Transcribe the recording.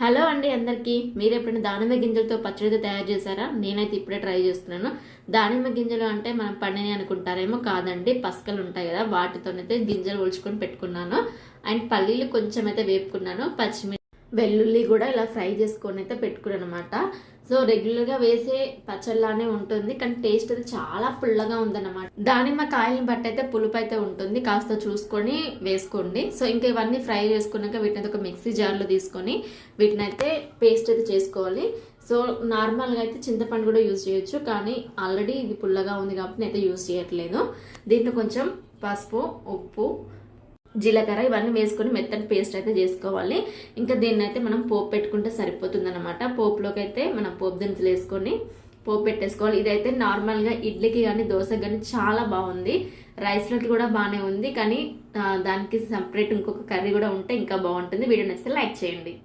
Hello అండి అందరికీ. మీరు ఎప్పుడైనా దానిమ్మ గింజలతో పచ్చడితో తయారు చేశారా? నేనైతే ఇప్పుడే ట్రై చేస్తున్నాను. దానిమ్మ గింజలు అంటే మనం పండిని అనుకుంటారేమో, కాదండి. పసకలు ఉంటాయి కదా, వాటితోనైతే గింజలు ఒలుచుకొని పెట్టుకున్నాను. అండ్ పల్లీలు కొంచెం అయితే వేపుకున్నాను. పచ్చిమిర్చి వెల్లుల్లి కూడా ఇలా ఫ్రై చేసుకొని అయితే పెట్టుకున్నాను అనమాట. సో రెగ్యులర్గా వేసే పచ్చళ్ళలానే ఉంటుంది, కానీ టేస్ట్ అయితే చాలా పుల్లగా ఉందన్నమాట. దానిమ్మ కాయలను బట్టి అయితే పులుపు అయితే ఉంటుంది, కాస్త చూసుకొని వేసుకోండి. సో ఇంకా ఇవన్నీ ఫ్రై చేసుకున్నాక వీటిని ఒక మిక్సీ జార్లో తీసుకొని వీటిని అయితే పేస్ట్ అయితే చేసుకోవాలి. సో నార్మల్గా అయితే చింతపండు కూడా యూజ్ చేయొచ్చు, కానీ ఆల్రెడీ ఇది పుల్లగా ఉంది కాబట్టి నేనైతే యూజ్ చేయట్లేదు. దీంట్లో కొంచెం పసుపు, ఉప్పు, జీలకర్ర ఇవన్నీ వేసుకొని మెత్తని పేస్ట్ అయితే చేసుకోవాలి. ఇంకా దీన్ని అయితే మనం పోపు పెట్టుకుంటే సరిపోతుంది అనమాట. పోపులోకి అయితే మనం పోపు దినుసులు వేసుకొని పోపు పెట్టేసుకోవాలి. ఇదైతే నార్మల్గా ఇడ్లీకి కానీ దోశకి కానీ చాలా బాగుంది. రైస్లోకి కూడా బాగానే ఉంది, కానీ దానికి సపరేట్ ఇంకొక కర్రీ కూడా ఉంటే ఇంకా బాగుంటుంది. వీడియో నచ్చితే లైక్ చేయండి.